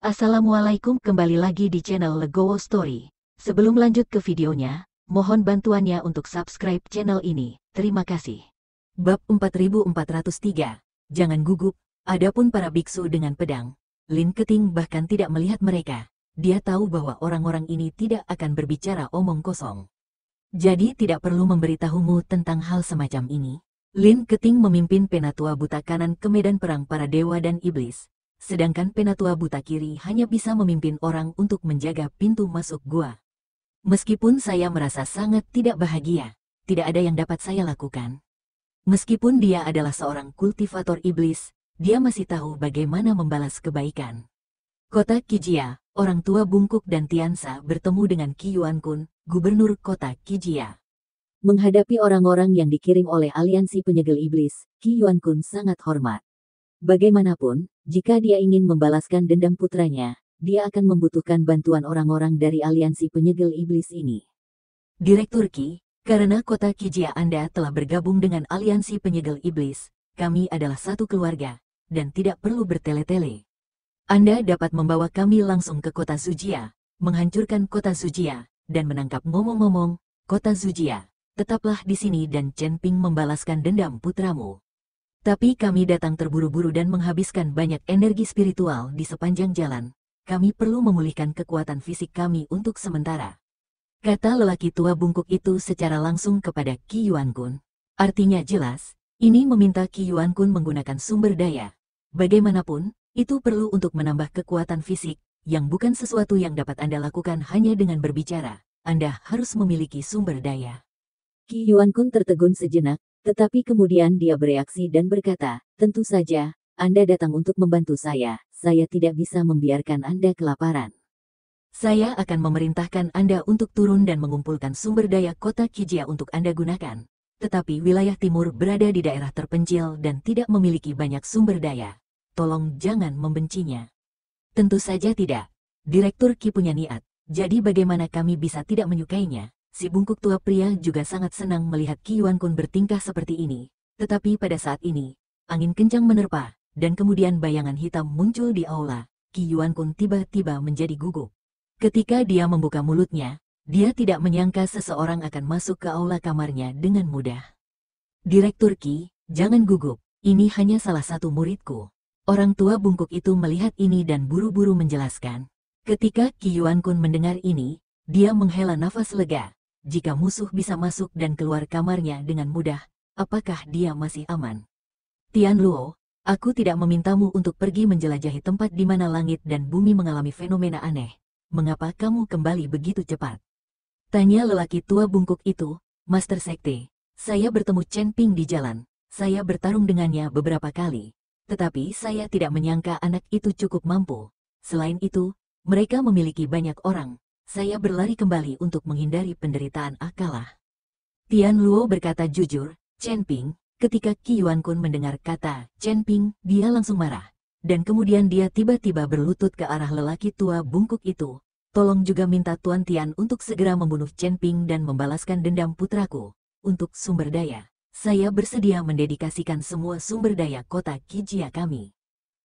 Assalamualaikum, kembali lagi di channel Legowo Story. Sebelum lanjut ke videonya, mohon bantuannya untuk subscribe channel ini. Terima kasih. Bab 4403. Jangan gugup. Adapun para biksu dengan pedang, Lin Keting bahkan tidak melihat mereka. Dia tahu bahwa orang-orang ini tidak akan berbicara omong kosong. Jadi tidak perlu memberitahumu tentang hal semacam ini. Lin Keting memimpin Penatua Buta Kanan ke medan perang para dewa dan iblis. Sedangkan Penatua Buta Kiri hanya bisa memimpin orang untuk menjaga pintu masuk gua. Meskipun saya merasa sangat tidak bahagia, tidak ada yang dapat saya lakukan. Meskipun dia adalah seorang kultivator iblis, dia masih tahu bagaimana membalas kebaikan. Kota Kijia, orang tua Bungkuk dan Tiansa bertemu dengan Qi Yuankun, gubernur kota Kijia. Menghadapi orang-orang yang dikirim oleh aliansi penyegel iblis, Qi Yuankun sangat hormat. Bagaimanapun, jika dia ingin membalaskan dendam putranya, dia akan membutuhkan bantuan orang-orang dari aliansi penyegel iblis ini. Direktur Qi, karena kota Kijia Anda telah bergabung dengan aliansi penyegel iblis, kami adalah satu keluarga, dan tidak perlu bertele-tele. Anda dapat membawa kami langsung ke kota Zujia, menghancurkan kota Zujia, dan menangkap ngomong-ngomong, kota Zujia. Tetaplah di sini dan Chen Ping membalaskan dendam putramu. Tapi kami datang terburu-buru dan menghabiskan banyak energi spiritual di sepanjang jalan. Kami perlu memulihkan kekuatan fisik kami untuk sementara. Kata lelaki tua bungkuk itu secara langsung kepada Qi Yuankun. Artinya jelas, ini meminta Qi Yuankun menggunakan sumber daya. Bagaimanapun, itu perlu untuk menambah kekuatan fisik, yang bukan sesuatu yang dapat Anda lakukan hanya dengan berbicara. Anda harus memiliki sumber daya. Qi Yuankun tertegun sejenak. Tetapi kemudian dia bereaksi dan berkata, tentu saja, Anda datang untuk membantu saya tidak bisa membiarkan Anda kelaparan. Saya akan memerintahkan Anda untuk turun dan mengumpulkan sumber daya kota Kijia untuk Anda gunakan. Tetapi wilayah timur berada di daerah terpencil dan tidak memiliki banyak sumber daya. Tolong jangan membencinya. Tentu saja tidak. Direktur Qi punya niat, jadi bagaimana kami bisa tidak menyukainya? Si bungkuk tua pria juga sangat senang melihat Qi Yuankun bertingkah seperti ini. Tetapi pada saat ini, angin kencang menerpa, dan kemudian bayangan hitam muncul di aula. Qi Yuankun tiba-tiba menjadi gugup. Ketika dia membuka mulutnya, dia tidak menyangka seseorang akan masuk ke aula kamarnya dengan mudah. Direktur Qi, jangan gugup, ini hanya salah satu muridku. Orang tua bungkuk itu melihat ini dan buru-buru menjelaskan. Ketika Qi Yuankun mendengar ini, dia menghela nafas lega. Jika musuh bisa masuk dan keluar kamarnya dengan mudah, apakah dia masih aman? Tian Luo, aku tidak memintamu untuk pergi menjelajahi tempat di mana langit dan bumi mengalami fenomena aneh. Mengapa kamu kembali begitu cepat? Tanya lelaki tua bungkuk itu, Master Sekte. Saya bertemu Chen Ping di jalan. Saya bertarung dengannya beberapa kali. Tetapi saya tidak menyangka anak itu cukup mampu. Selain itu, mereka memiliki banyak orang. Saya berlari kembali untuk menghindari penderitaan akalah. Tian Luo berkata jujur, Chen Ping. Ketika Qi Yuankun mendengar kata Chen Ping, dia langsung marah. Dan kemudian dia tiba-tiba berlutut ke arah lelaki tua bungkuk itu. Tolong juga minta Tuan Tian untuk segera membunuh Chen Ping dan membalaskan dendam putraku. Untuk sumber daya, saya bersedia mendedikasikan semua sumber daya kota Kijia kami.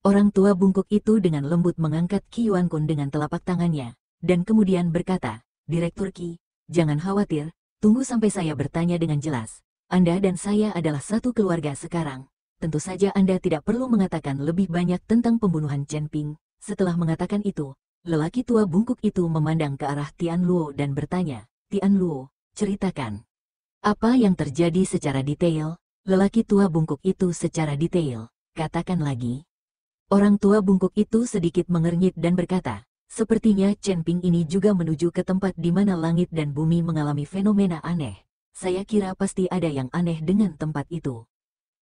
Orang tua bungkuk itu dengan lembut mengangkat Qi Yuankun dengan telapak tangannya. Dan kemudian berkata, Direktur Qi, jangan khawatir, tunggu sampai saya bertanya dengan jelas. Anda dan saya adalah satu keluarga sekarang. Tentu saja Anda tidak perlu mengatakan lebih banyak tentang pembunuhan Chen Ping. Setelah mengatakan itu, lelaki tua bungkuk itu memandang ke arah Tian Luo dan bertanya, Tian Luo, ceritakan. Apa yang terjadi secara detail? Lelaki tua bungkuk itu secara detail, katakan lagi. Orang tua bungkuk itu sedikit mengernyit dan berkata, sepertinya Chen Ping ini juga menuju ke tempat di mana langit dan bumi mengalami fenomena aneh. Saya kira pasti ada yang aneh dengan tempat itu.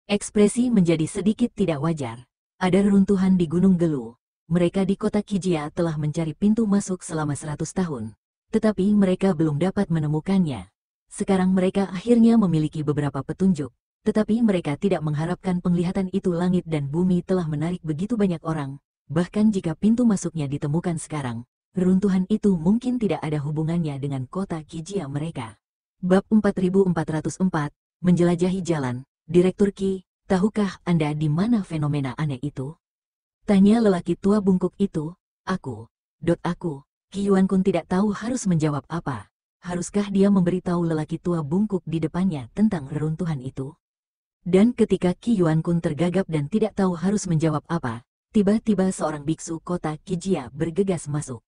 Ekspresi menjadi sedikit tidak wajar. Ada reruntuhan di Gunung Gelu. Mereka di kota Kijia telah mencari pintu masuk selama 100 tahun. Tetapi mereka belum dapat menemukannya. Sekarang mereka akhirnya memiliki beberapa petunjuk. Tetapi mereka tidak mengharapkan penglihatan itu. Langit dan bumi telah menarik begitu banyak orang. Bahkan jika pintu masuknya ditemukan sekarang, reruntuhan itu mungkin tidak ada hubungannya dengan kota Kijia mereka. Bab 4404, Menjelajahi Jalan. Direktur Qi, tahukah Anda di mana fenomena aneh itu? Tanya lelaki tua bungkuk itu. Aku. Qi Yuankun tidak tahu harus menjawab apa. Haruskah dia memberitahu lelaki tua bungkuk di depannya tentang reruntuhan itu? Dan ketika Qi Yuankun tergagap dan tidak tahu harus menjawab apa, tiba-tiba seorang biksu kota Qijia bergegas masuk.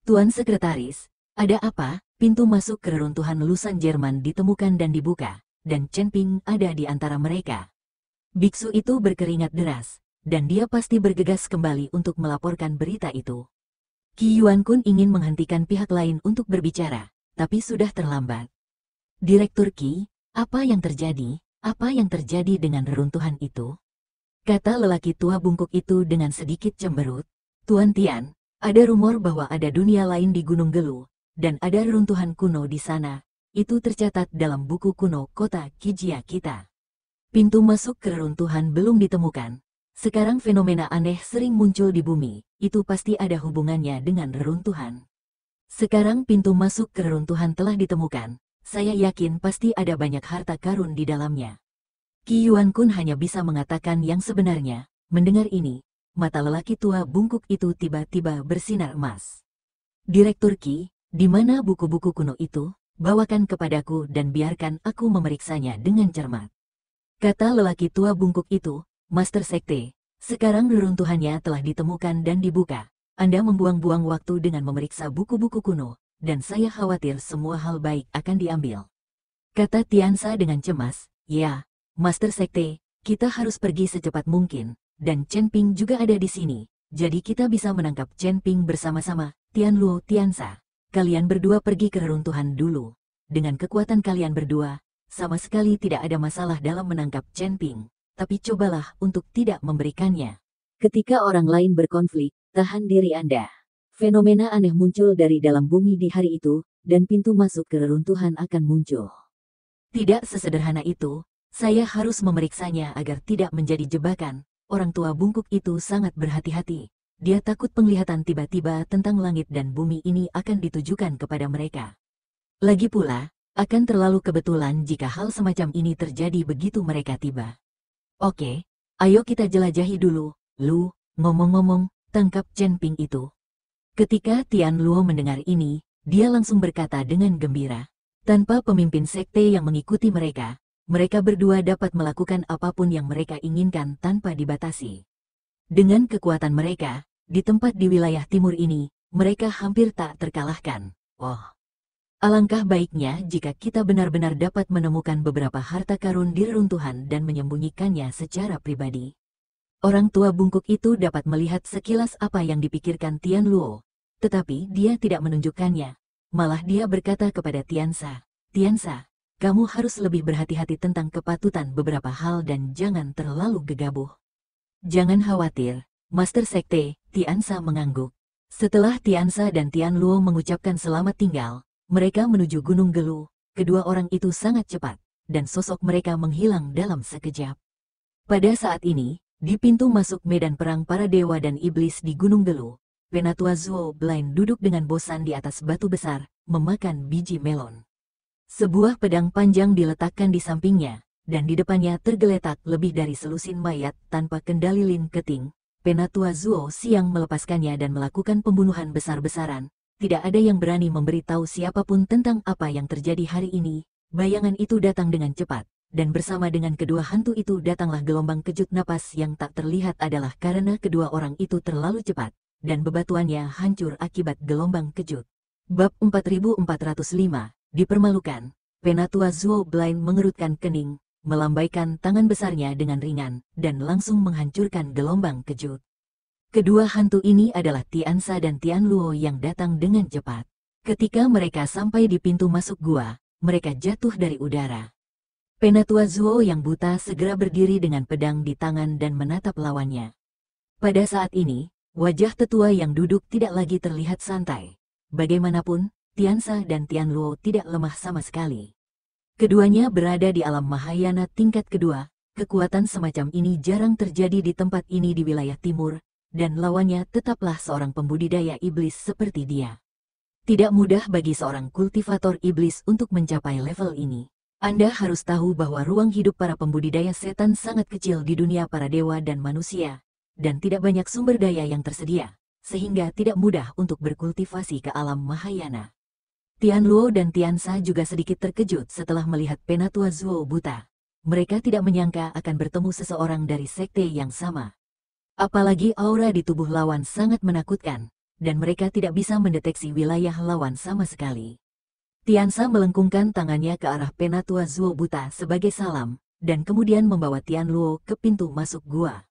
Tuan Sekretaris, ada apa? Pintu masuk ke reruntuhan Lusan Jerman ditemukan dan dibuka, dan Chen Ping ada di antara mereka. Biksu itu berkeringat deras, dan dia pasti bergegas kembali untuk melaporkan berita itu. Qi Yuankun ingin menghentikan pihak lain untuk berbicara, tapi sudah terlambat. Direktur Qi, apa yang terjadi? Apa yang terjadi dengan reruntuhan itu? Kata lelaki tua bungkuk itu dengan sedikit cemberut. Tuan Tian, ada rumor bahwa ada dunia lain di Gunung Gelu, dan ada reruntuhan kuno di sana. Itu tercatat dalam buku kuno kota Qijia kita. Pintu masuk ke reruntuhan belum ditemukan. Sekarang fenomena aneh sering muncul di bumi, itu pasti ada hubungannya dengan reruntuhan. Sekarang pintu masuk ke reruntuhan telah ditemukan, saya yakin pasti ada banyak harta karun di dalamnya. Qi Yuankun hanya bisa mengatakan yang sebenarnya. Mendengar ini, mata lelaki tua bungkuk itu tiba-tiba bersinar emas. Direktur Qi, di mana buku-buku kuno itu? Bawakan kepadaku dan biarkan aku memeriksanya dengan cermat. Kata lelaki tua bungkuk itu, Master Sekte, sekarang reruntuhannya telah ditemukan dan dibuka. Anda membuang-buang waktu dengan memeriksa buku-buku kuno, dan saya khawatir semua hal baik akan diambil. Kata Tiansa dengan cemas, ya, Master Sekte, kita harus pergi secepat mungkin, dan Chen Ping juga ada di sini, jadi kita bisa menangkap Chen Ping bersama-sama. Tian Luo, Tiansa, kalian berdua pergi ke reruntuhan dulu. Dengan kekuatan kalian berdua, sama sekali tidak ada masalah dalam menangkap Chen Ping. Tapi cobalah untuk tidak memberikannya. Ketika orang lain berkonflik, tahan diri Anda. Fenomena aneh muncul dari dalam bumi di hari itu, dan pintu masuk ke reruntuhan akan muncul. Tidak sesederhana itu, saya harus memeriksanya agar tidak menjadi jebakan. Orang tua bungkuk itu sangat berhati-hati. Dia takut penglihatan tiba-tiba tentang langit dan bumi ini akan ditujukan kepada mereka. Lagi pula, akan terlalu kebetulan jika hal semacam ini terjadi begitu mereka tiba. Oke, ayo kita jelajahi dulu, Lu, ngomong-ngomong, tangkap Chen Ping itu. Ketika Tian Luo mendengar ini, dia langsung berkata dengan gembira. Tanpa pemimpin sekte yang mengikuti mereka berdua dapat melakukan apapun yang mereka inginkan tanpa dibatasi. Dengan kekuatan mereka, di tempat di wilayah timur ini, mereka hampir tak terkalahkan. Oh. Alangkah baiknya jika kita benar-benar dapat menemukan beberapa harta karun di reruntuhan dan menyembunyikannya secara pribadi. Orang tua bungkuk itu dapat melihat sekilas apa yang dipikirkan Tian Luo, tetapi dia tidak menunjukkannya. Malah dia berkata kepada Tiansa, Tiansa, kamu harus lebih berhati-hati tentang kepatutan beberapa hal dan jangan terlalu gegabah. Jangan khawatir, Master Sekte, Tiansa mengangguk. Setelah Tiansa dan Tian Luo mengucapkan selamat tinggal, mereka menuju Gunung Gelu. Kedua orang itu sangat cepat, dan sosok mereka menghilang dalam sekejap. Pada saat ini, di pintu masuk medan perang para dewa dan iblis di Gunung Gelu, Penatua Zuo Blind duduk dengan bosan di atas batu besar, memakan biji melon. Sebuah pedang panjang diletakkan di sampingnya, dan di depannya tergeletak lebih dari selusin mayat tanpa kendali Lin Keting. Penatua Zuo siang melepaskannya dan melakukan pembunuhan besar-besaran. Tidak ada yang berani memberitahu siapapun tentang apa yang terjadi hari ini. Bayangan itu datang dengan cepat, dan bersama dengan kedua hantu itu datanglah gelombang kejut napas yang tak terlihat adalah karena kedua orang itu terlalu cepat, dan bebatuannya hancur akibat gelombang kejut. Bab 4405, dipermalukan. Penatua Zuo Blind mengerutkan kening, melambaikan tangan besarnya dengan ringan, dan langsung menghancurkan gelombang kejut. Kedua hantu ini adalah Tiansa dan Tian Luo yang datang dengan cepat. Ketika mereka sampai di pintu masuk gua, mereka jatuh dari udara. Penatua Zuo yang buta segera berdiri dengan pedang di tangan dan menatap lawannya. Pada saat ini, wajah tetua yang duduk tidak lagi terlihat santai. Bagaimanapun, Tiansa dan Tian Luo tidak lemah sama sekali. Keduanya berada di alam Mahayana tingkat kedua. Kekuatan semacam ini jarang terjadi di tempat ini di wilayah timur, dan lawannya tetaplah seorang pembudidaya iblis seperti dia. Tidak mudah bagi seorang kultivator iblis untuk mencapai level ini. Anda harus tahu bahwa ruang hidup para pembudidaya setan sangat kecil di dunia para dewa dan manusia, dan tidak banyak sumber daya yang tersedia. sehingga tidak mudah untuk berkultivasi ke alam Mahayana. Tianluo dan Tiansa juga sedikit terkejut setelah melihat Penatua Zuo buta. Mereka tidak menyangka akan bertemu seseorang dari sekte yang sama. Apalagi aura di tubuh lawan sangat menakutkan, dan mereka tidak bisa mendeteksi wilayah lawan sama sekali. Tiansa melengkungkan tangannya ke arah Penatua Zuo buta sebagai salam, dan kemudian membawa Tianluo ke pintu masuk gua.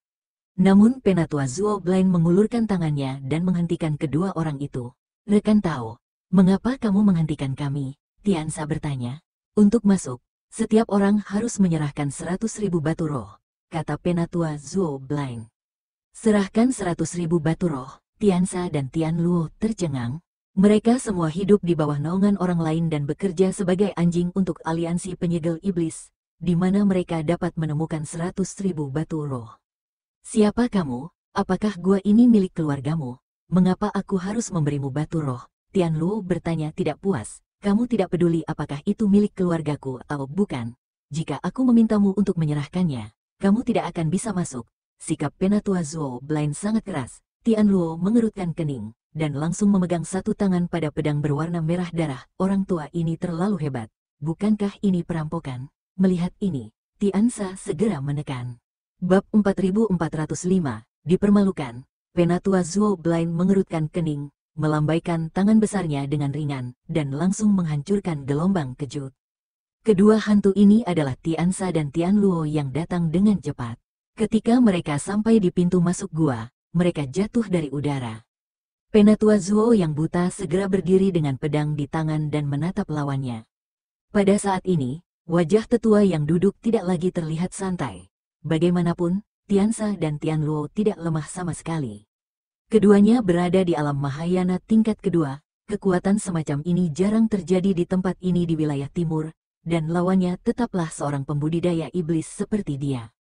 Namun Penatua Zuo Blind mengulurkan tangannya dan menghentikan kedua orang itu. "Rekan Tao, mengapa kamu menghentikan kami?" Tiansa bertanya. "Untuk masuk, setiap orang harus menyerahkan 100.000 batu roh," kata Penatua Zuo Blind. "Serahkan 100.000 batu roh?" Tiansa dan Tianluo tercengang. Mereka semua hidup di bawah naungan orang lain dan bekerja sebagai anjing untuk aliansi penyegel iblis, di mana mereka dapat menemukan 100.000 batu roh. "Siapa kamu? Apakah gua ini milik keluargamu? Mengapa aku harus memberimu batu roh?" Tianluo bertanya tidak puas. "Kamu tidak peduli apakah itu milik keluargaku atau bukan. Jika aku memintamu untuk menyerahkannya, kamu tidak akan bisa masuk." Sikap Penatua Zuo Blind sangat keras. Tianluo mengerutkan kening dan langsung memegang satu tangan pada pedang berwarna merah darah. "Orang tua ini terlalu hebat. Bukankah ini perampokan?" Melihat ini, Tiansa segera menekan. Bab 4405, dipermalukan. Penatua Zuo Blind mengerutkan kening, melambaikan tangan besarnya dengan ringan, dan langsung menghancurkan gelombang kejut. Kedua hantu ini adalah Tiansa dan Tianluo yang datang dengan cepat. Ketika mereka sampai di pintu masuk gua, mereka jatuh dari udara. Penatua Zuo yang buta segera berdiri dengan pedang di tangan dan menatap lawannya. Pada saat ini, wajah tetua yang duduk tidak lagi terlihat santai. Bagaimanapun, Tiansa dan Tianluo tidak lemah sama sekali. Keduanya berada di alam Mahayana tingkat kedua. Kekuatan semacam ini jarang terjadi di tempat ini di wilayah timur, dan lawannya tetaplah seorang pembudidaya iblis seperti dia.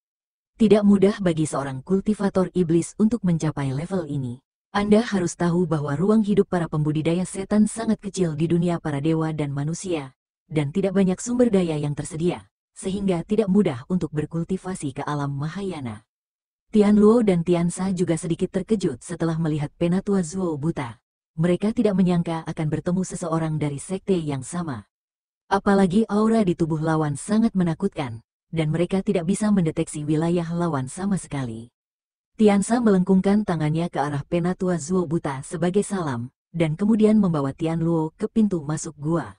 Tidak mudah bagi seorang kultivator iblis untuk mencapai level ini. Anda harus tahu bahwa ruang hidup para pembudidaya setan sangat kecil di dunia para dewa dan manusia, dan tidak banyak sumber daya yang tersedia, sehingga tidak mudah untuk berkultivasi ke alam Mahayana. Tianluo dan Tiansa juga sedikit terkejut setelah melihat Penatua Zuo buta. Mereka tidak menyangka akan bertemu seseorang dari sekte yang sama. Apalagi aura di tubuh lawan sangat menakutkan, dan mereka tidak bisa mendeteksi wilayah lawan sama sekali. Tiansa melengkungkan tangannya ke arah Penatua Zuo buta sebagai salam, dan kemudian membawa Tianluo ke pintu masuk gua.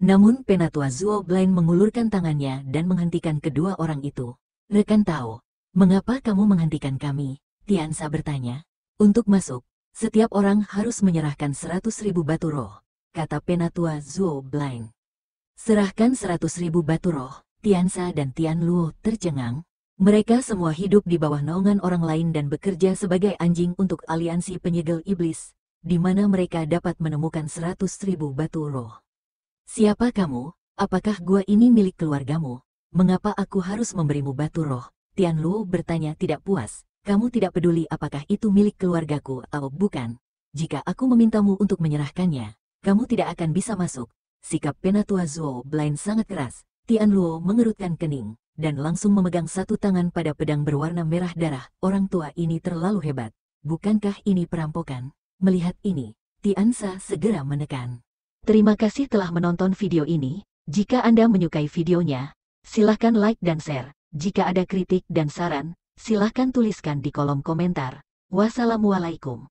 Namun Penatua Zuo Blind mengulurkan tangannya dan menghentikan kedua orang itu. "Rekan Tao, mengapa kamu menghentikan kami?" Tiansa bertanya. "Untuk masuk, setiap orang harus menyerahkan 100.000 batu roh," kata Penatua Zuo Blind. "Serahkan 100.000 batu roh?" Tiansa dan Tianluo tercengang. Mereka semua hidup di bawah naungan orang lain dan bekerja sebagai anjing untuk aliansi penyegel iblis, di mana mereka dapat menemukan 100.000 batu roh. "Siapa kamu? Apakah gua ini milik keluargamu? Mengapa aku harus memberimu batu roh?" Tianluo bertanya tidak puas. "Kamu tidak peduli apakah itu milik keluargaku atau bukan. Jika aku memintamu untuk menyerahkannya, kamu tidak akan bisa masuk." Sikap Penatua Zuo Blind sangat keras. Tianluo mengerutkan kening, dan langsung memegang satu tangan pada pedang berwarna merah darah. "Orang tua ini terlalu hebat. Bukankah ini perampokan?" Melihat ini, Tiansa segera menekan. Terima kasih telah menonton video ini. Jika Anda menyukai videonya, silahkan like dan share. Jika ada kritik dan saran, silahkan tuliskan di kolom komentar. Wassalamualaikum.